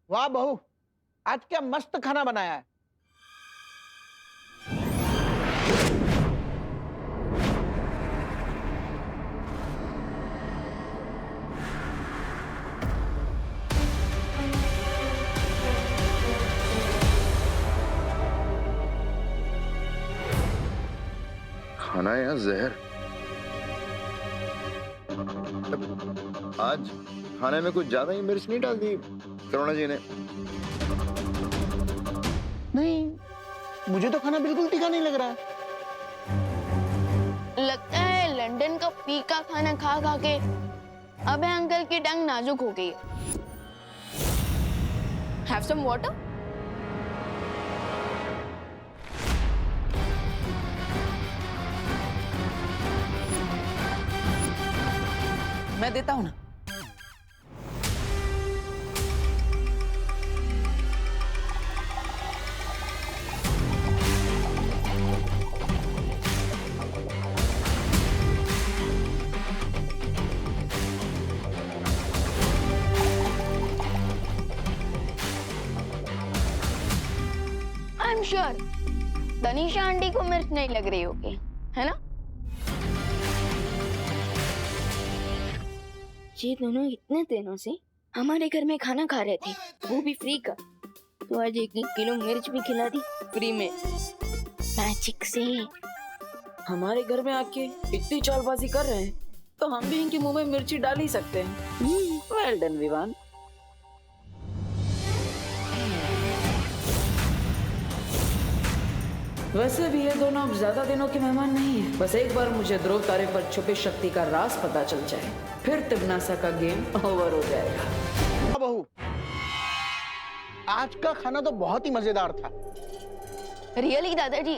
वाह बहू, आज क्या मस्त खाना बनाया है। खाना है या जहर? आज खाने में कुछ ज्यादा ही मिर्च नहीं डाल दी करुणा जी ने? नहीं, मुझे तो खाना बिल्कुल तीखा नहीं लग रहा है। लगता है लंदन का फीका खाना खा खा के अब अंकल की टंग नाजुक हो गई है। Have some water? मैं देता हूं ना। I'm sure तनीषा आंटी को मिर्च नहीं लग रही होगी, है ना? ये दोनों इतने दिनों से हमारे घर में खाना खा रहे थे, वो भी फ्री का। तो आज 1 किलो मिर्च भी खिला दी फ्री में, मैजिक से। हमारे घर में आके इतनी चालबाजी कर रहे हैं तो हम भी इनके मुंह में मिर्ची डाल ही सकते हैं। Well done Vivaan. वैसे भी ये दोनों अब ज्यादा दिनों के मेहमान नहीं है। बस एक बार मुझे ध्रुव तारे पर छुपी शक्ति का राज पता चल जाए, फिर तिबनासा का गेम ओवर हो जाएगा। बहू, आज का खाना तो बहुत ही मजेदार था। रियली दादाजी,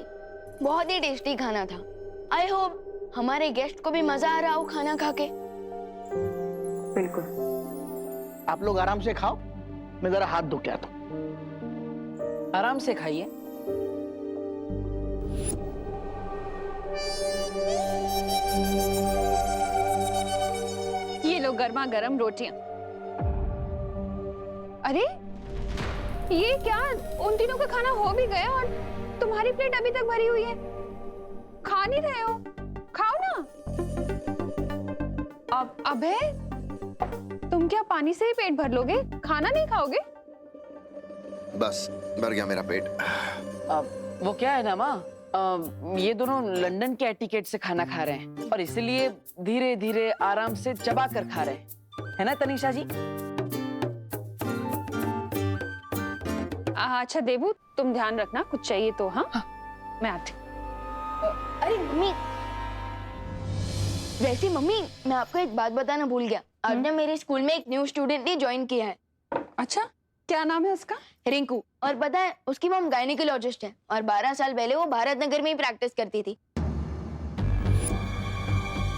बहुत ही टेस्टी खाना था। आई होप हमारे गेस्ट को भी मजा आ रहा हो खाना खा के। बिल्कुल। आप लोग आराम से खाओ, मैं जरा हाथ धो के आता हूं। आराम से खाइए। ये लो गर्मा गर्म रोटियां। अरे ये क्या, उन तीनों का खाना हो भी गया और तुम्हारी प्लेट अभी तक भरी हुई है। खा नहीं रहे हो? खाओ ना। अबे तुम क्या पानी से ही पेट भर लोगे, खाना नहीं खाओगे? बस भर गया मेरा पेट। वो क्या है ना माँ, ये दोनों लंदन के एटिकेट से खाना खा रहे हैं और इसलिए धीरे धीरे आराम से चबा कर खा रहे हैं, है ना तनीषा जी? अच्छा देवू, तुम ध्यान रखना, कुछ चाहिए तो। हाँ, मैं आती। अरे मम्मी, वैसे मम्मी मैं आपको एक बात बताना भूल गया। आज ना मेरे स्कूल में एक न्यू स्टूडेंट ने ज्वाइन किया है। अच्छा, क्या नाम है उसका? रिंकू। और पता है उसकी मॉम गायनेकोलॉजिस्ट है और 12 साल पहले वो भारत नगर में ही प्रैक्टिस करती थी।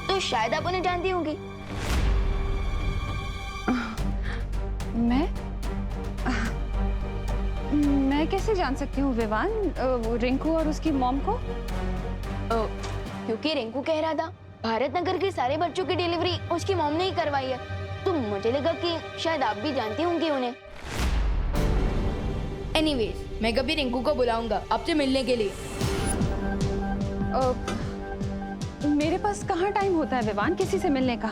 तो शायद आप उन्हें जानती होंगी। मैं कैसे जान सकती हूँ विवान, रिंकू और उसकी मॉम को? क्योंकि रिंकू कह रहा था भारत नगर के सारे बच्चों की डिलीवरी उसकी मॉम ने ही करवाई है, तो मुझे लगा कि शायद आप भी जानती होंगी उन्हें। एनीवेज, मैं कभी रिंकू को बुलाऊंगा आपसे मिलने के लिए। मेरे पास कहाँ टाइम होता है विवान किसी से मिलने का।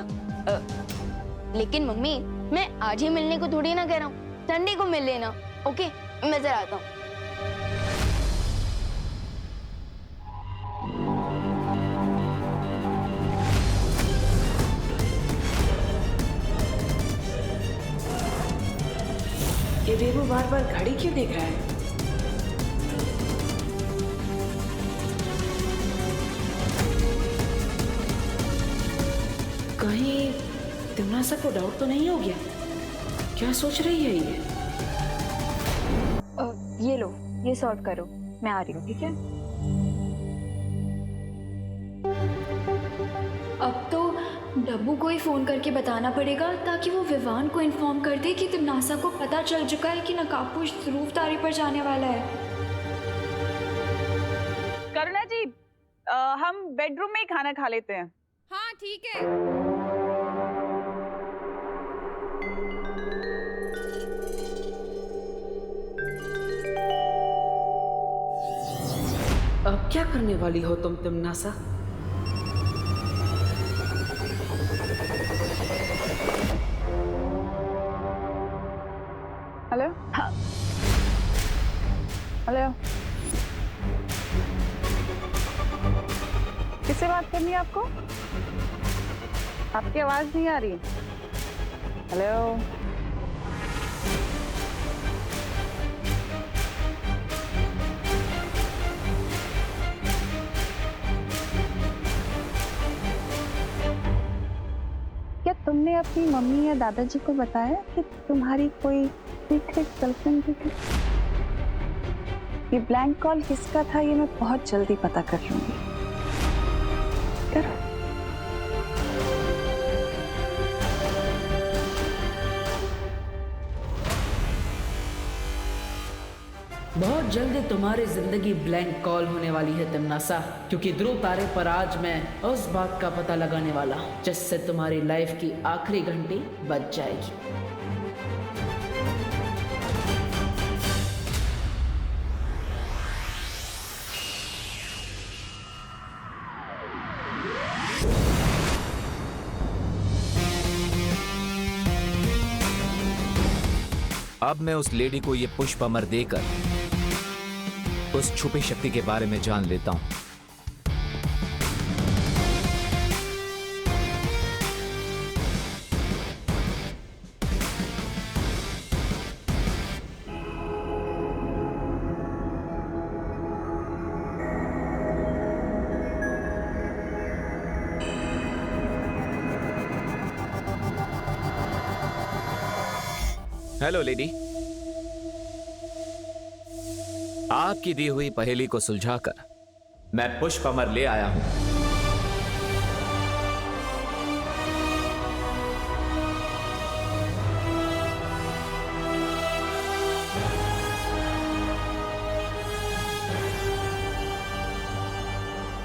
लेकिन मम्मी, मैं आज ही मिलने को थोड़ी ना कह रहा हूँ, संडे को मिल लेना। ओके, मैं जरा आता हूँ। ये बेबू बार बार घड़ी क्यों देख रहा है? कहीं तिमनासा को डाउट तो नहीं हो गया? क्या सोच रही है ये? ये लो, ये सॉर्ट करो, मैं आ रही हूँ, ठीक है? अब तो डब्बू को ही फोन करके बताना पड़ेगा ताकि वो विवान को इन्फॉर्म कर दे कि तिमनासा को पता चल चुका है कि नकाबपोश ध्रुव तारे पर जाने वाला है। करुणा जी, हम बेडरूम में ही खाना खा लेते हैं। हाँ ठीक है। क्या करने वाली हो तुम तिमनासा? हेलो, हाँ, हेलो, किससे बात करनी है आपको? आपकी आवाज नहीं आ रही। हेलो, क्या तुमने अपनी मम्मी या दादाजी को बताया कि तुम्हारी कोई सीक्रेट गर्लफ्रेंड भी थी? ये ब्लैंक कॉल किसका था ये मैं बहुत जल्दी पता कर लूंगी। करो। बहुत जल्दी तुम्हारी जिंदगी ब्लैंक कॉल होने वाली है तिमनासा, क्योंकि ध्रुव तारे पर आज मैं उस बात का पता लगाने वाला हूं जिससे तुम्हारी लाइफ की आखिरी घंटी बज जाएगी। अब मैं उस लेडी को ये पुष्प अमर देकर उस छुपी शक्ति के बारे में जान लेता हूं। हेलो लेडी, आपकी दी हुई पहेली को सुलझाकर मैं पुष्प अमर ले आया हूं।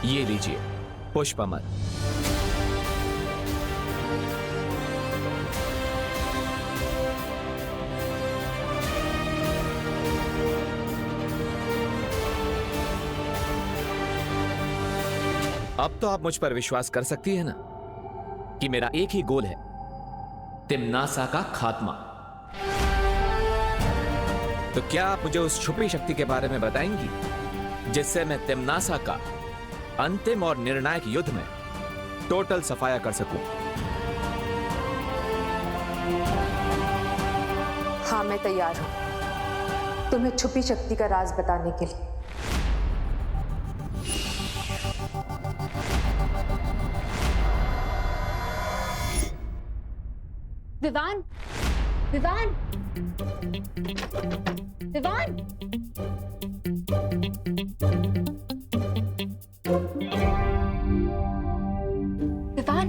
ये लीजिए पुष्प अमर। अब तो आप मुझ पर विश्वास कर सकती है ना कि मेरा एक ही गोल है, तिमनासा का खात्मा। तो क्या आप मुझे उस छुपी शक्ति के बारे में बताएंगी जिससे मैं तिमनासा का अंतिम और निर्णायक युद्ध में टोटल सफाया कर सकूं? हाँ, मैं तैयार हूं तुम्हें छुपी शक्ति का राज बताने के लिए। विवान, विवान, विवान, विवान,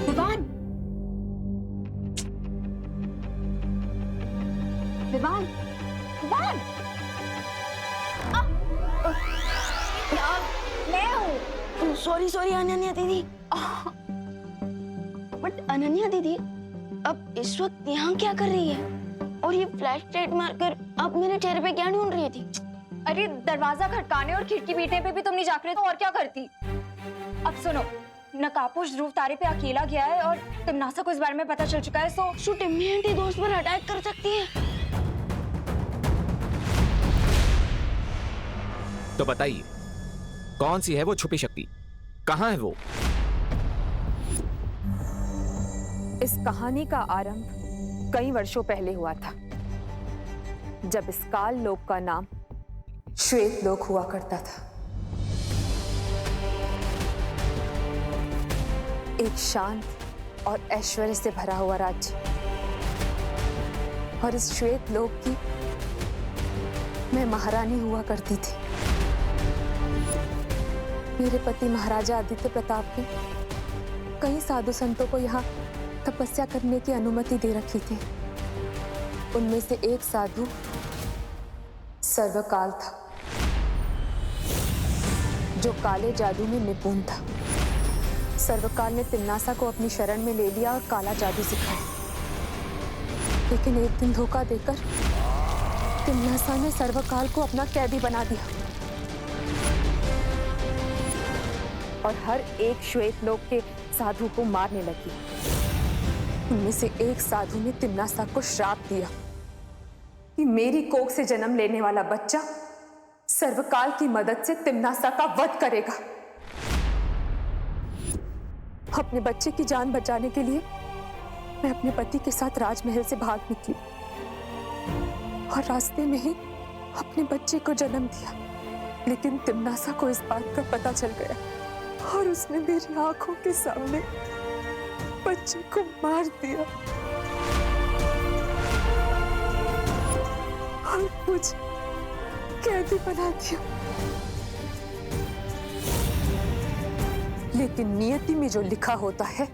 विवान, विवान, विवान, मैं हूँ। सॉरी अनन्या दीदी। बट अनन्या दीदी अब इस वक्त यहाँ क्या कर रही है? और ये फ्लैश लाइट मारकर अब मेरे चेहरे पे क्या ढूंढ रही थी? अरे दरवाजा खटकाने और खिड़की पीटने पे भी तुम नहीं जाग रहे तो और क्या करती? अब सुनो, नकाबपोश ध्रुव तारे पे अकेला गया है और तिमनासा को इस बारे में पता चल चुका है, सो टिम्मी आंटी दोस्त पर अटैक कर सकती है। तो बताइए कौन सी है वो छुपी शक्ति, कहां है वो? इस कहानी का आरंभ कई वर्षों पहले हुआ था, जब इस काल लोक का नाम श्वेत लोक हुआ करता था। एक शांत और ऐश्वर्य से भरा हुआ राज्य, और इस श्वेत लोक की मैं महारानी हुआ करती थी। मेरे पति महाराजा आदित्य प्रताप ने कई साधु संतों को यहाँ तपस्या करने की अनुमति दे रखी थी। उनमें से एक साधु सर्वकाल था, जो काले जादू में निपुण था। सर्वकाल ने तिमनासा को अपनी शरण में ले लिया और काला जादू सिखाया, लेकिन एक दिन धोखा देकर तिमनासा ने सर्वकाल को अपना कैदी बना दिया। और हर एक श्वेत लोक के साधु को मारने लगी। उनमें से एक साधु ने तिम्नासा को श्राप दिया कि मेरी कोख से जन्म लेने वाला बच्चा सर्वकाल की मदद से तिम्नासा का वध करेगा। अपने बच्चे की जान बचाने के लिए मैं अपने पति के साथ राजमहल से भाग निकली और रास्ते में ही अपने बच्चे को जन्म दिया। लेकिन तिम्नासा को इस बात का पता चल गया और उसने मेरी आंखों के सामने बच्चे को मार दिया और मुझे कैदी बना दिया। लेकिन नियति में जो लिखा होता है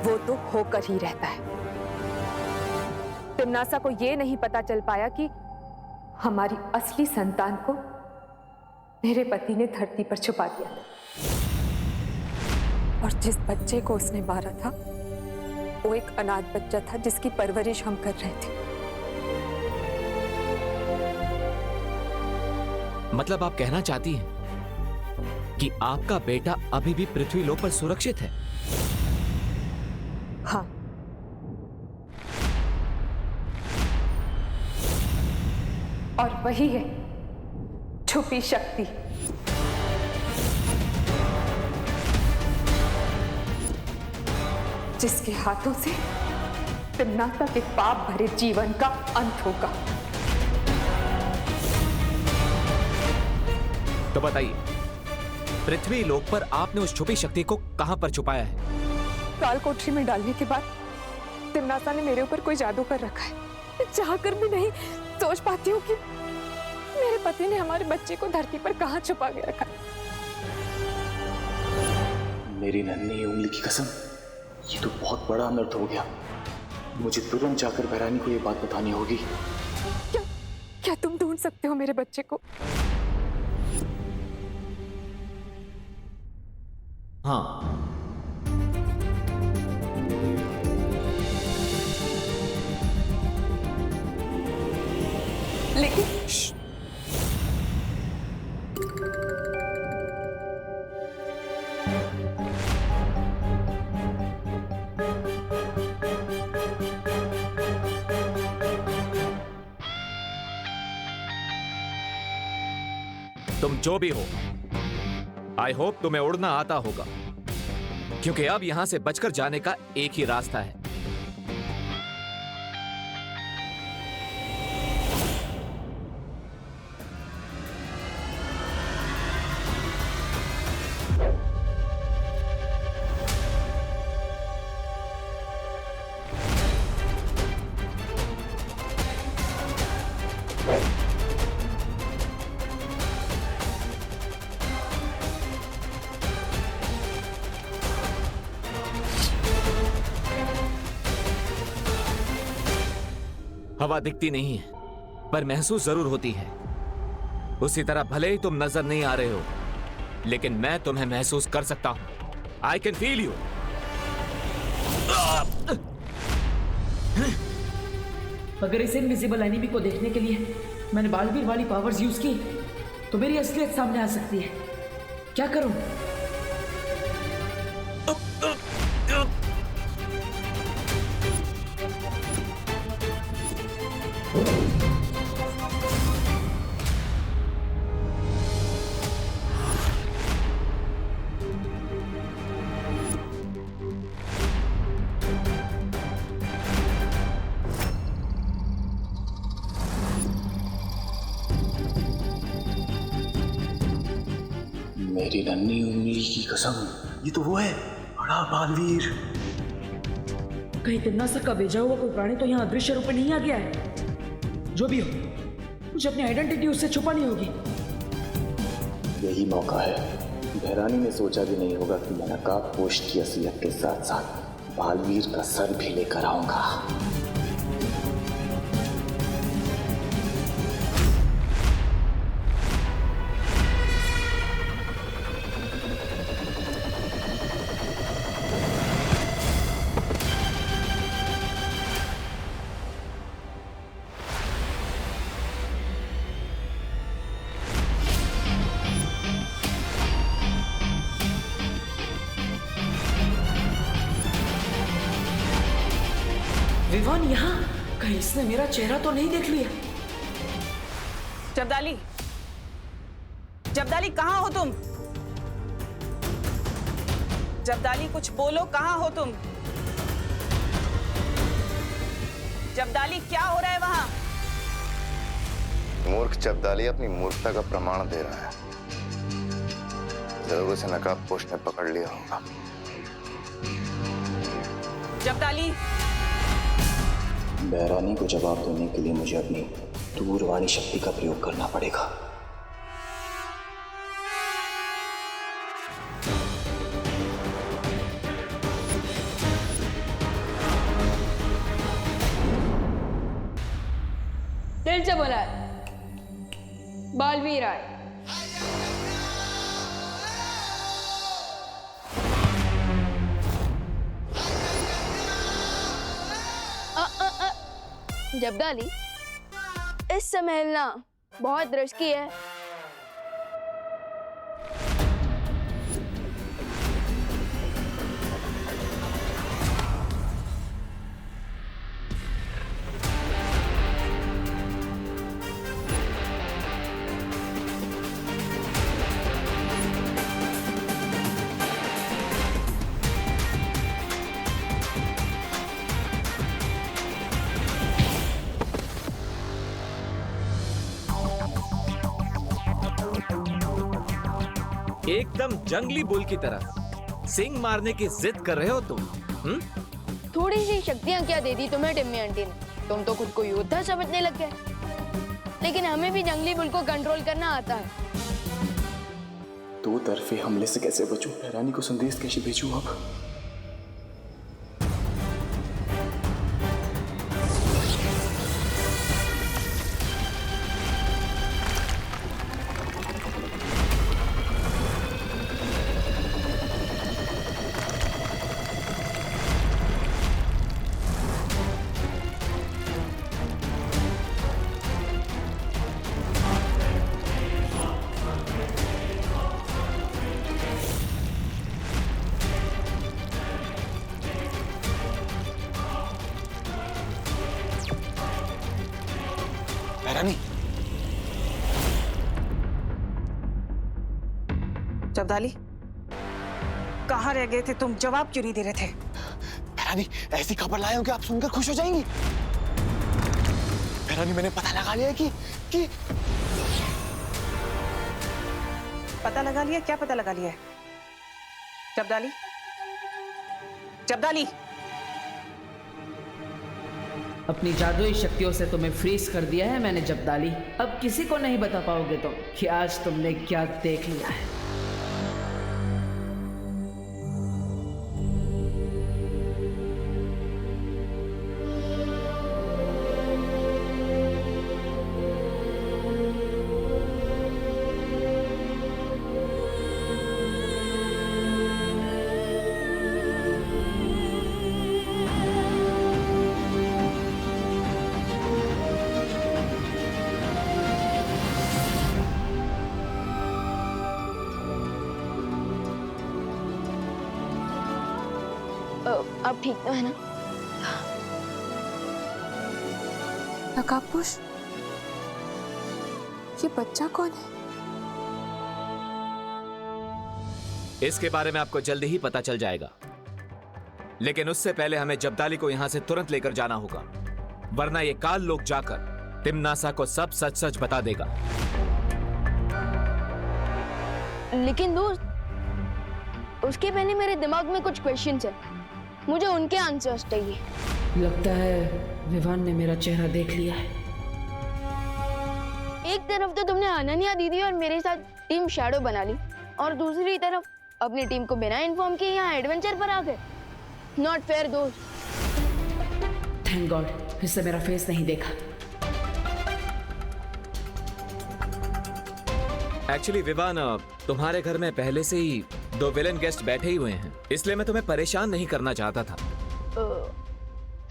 वो तो होकर ही रहता है। तिम्नासा को यह नहीं पता चल पाया कि हमारी असली संतान को मेरे पति ने धरती पर छुपा दिया था और जिस बच्चे को उसने मारा था वो एक अनाथ बच्चा था जिसकी परवरिश हम कर रहे थे। मतलब आप कहना चाहती हैं कि आपका बेटा अभी भी पृथ्वी लोक पर सुरक्षित है? हाँ, और वही है छुपी शक्ति। जिसके हाथों से तिम्नासा के पाप भरे जीवन का अंत होगा। तो बताइए, पृथ्वी लोक पर आपने उस छुपी शक्ति को कहां पर छुपाया है? काल कोठरी में डालने के बाद तिम्नासा ने मेरे ऊपर कोई जादू कर रखा है। मैं चाहकर भी नहीं सोच पाती हूँ कि मेरे पति ने हमारे बच्चे को धरती पर कहां छुपा के रखा है। मेरी नन्ही उंगली की कसम, ये तो बहुत बड़ा अनर्थ हो गया। मुझे तुरंत जाकर भैरानी को ये बात बतानी होगी। क्या तुम ढूंढ सकते हो मेरे बच्चे को? हाँ, लेकिन तुम जो भी हो, आई होप तुम्हें उड़ना आता होगा, क्योंकि अब यहां से बचकर जाने का एक ही रास्ता है। हवा दिखती नहीं है, पर महसूस जरूर होती है। उसी तरह भले ही तुम नजर नहीं आ रहे हो, लेकिन मैं तुम्हें महसूस कर सकता हूं। I can feel you. अगर इस इनविजिबल एनिमी को देखने के लिए मैंने बालवीर वाली पावर्स यूज की तो मेरी असलियत सामने आ सकती है। क्या करूं? मेरी नन्ही उंगली की कसम, ये तो वो है, बड़ा बालवीर। कहीं तिम्नासा का भेजा हुआ कोई प्राणी तो यहाँ अदृश्य रूप में नहीं आ गया है? जो भी हो, मुझे अपनी आइडेंटिटी उससे छुपानी होगी। यही मौका है। भैरानी ने सोचा भी नहीं होगा कि मैं नकाबपोश की असलियत के साथ साथ बालवीर का सर भी लेकर आऊंगा। विवान यहाँ कहीं इसने मेरा चेहरा तो नहीं देख लिया? जब्दाली, जब्दाली कहाँ हो तुम? जब्दाली कुछ बोलो, कहाँ हो तुम? जब्दाली क्या हो रहा है वहां? मूर्ख जब्दाली अपनी मूर्खता का प्रमाण दे रहा है। जरूर उसे नकाबपोश ने पकड़ लिया होगा। जब्दाली, बहरानी को जवाब देने के लिए मुझे अपनी दूरवाणी शक्ति का प्रयोग करना पड़ेगा। दिल से बोला है, बालवीर आए। जब्दाली, इस समय हिलना बहुत रिस्की है। एकदम जंगली बुल की तरह सिंग मारने की जिद कर रहे हो तुम? थोड़ी सी शक्तियां क्या दे दी तुम्हें टिम्मी आंटी ने? तुम तो खुद को योद्धा समझने लग गए। लेकिन हमें भी जंगली बुल को कंट्रोल करना आता है। दो तरफे हमले से कैसे बचूं? बहरानी को संदेश कैसे भेजूं अब? बहरानी, जब्दाली कहाँ रह गए थे तुम? जवाब क्यों नहीं दे रहे थे? बहरानी, ऐसी खबर लाया हूं कि आप सुनकर खुश हो जाएंगी। बहरानी, मैंने पता लगा लिया कि पता लगा लिया? क्या पता लगा लिया है? जब्दाली, जब्दाली, अपनी जादुई शक्तियों से तुम्हें फ्रीज कर दिया है मैंने जब्दाली। अब किसी को नहीं बता पाओगे तुम कि आज तुमने क्या देख लिया है। अब ठीक तो है ना? नकाबपोश, ये बच्चा कौन है? इसके बारे में आपको जल्दी ही पता चल जाएगा, लेकिन उससे पहले हमें जब्दाली को यहां से तुरंत लेकर जाना होगा, वरना ये काल लोग जाकर तिम्नासा को सब सच सच बता देगा। लेकिन दोस्त, उसके पहले मेरे दिमाग में कुछ क्वेश्चंस हैं। मुझे उनके आंसर्स चाहिए। लगता है विवान ने मेरा चेहरा देख लिया है। एक तरफ तो तुमने अनन्या दीदी और मेरे साथ टीम शैडो बना ली, और दूसरी तरफ अपनी टीम को बिना इन्फॉर्म किए यहाँ एडवेंचर पर आ गए। नॉट फेयर दोस्त। थैंक गॉड इससे मेरा फेस नहीं देखा। एक्चुअली विवान, तुम्हारे घर में पहले से ही 2 विलन गेस्ट बैठे ही हुए हैं, इसलिए मैं तुम्हें परेशान नहीं करना चाहता था।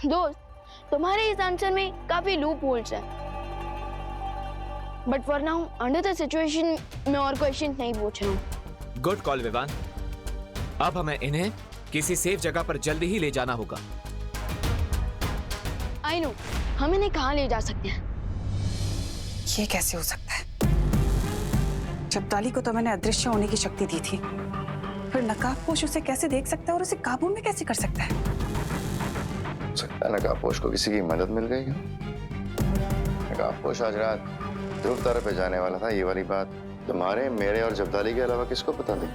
दोस्त, तुम्हारे इस आंसर में काफी लूप होल्स हैं, but for now under the situation मैं और क्वेश्चन नहीं पूछ रहा हूँ। Good call Vivaan. अब हमें इन्हें किसी सेफ जगह पर जल्दी ही ले जाना होगा। आई नो, हम इन्हें कहाँ ले जा सकते हैं? ये कैसे हो सकता है? जब्दाली को तो मैंने अदृश्य होने की शक्ति दी थी, फिर नकाबपोश उसे कैसे देख सकता है और उसे काबू में कैसे कर सकता है? सकता है नकाबपोश को किसी की मदद मिल गई क्या? नकाबपोश आज रात ध्रुव तारे पे जाने वाला था। ये वाली बात तुम्हारे, मेरे और जब्दाली के अलावा किसको पता थी?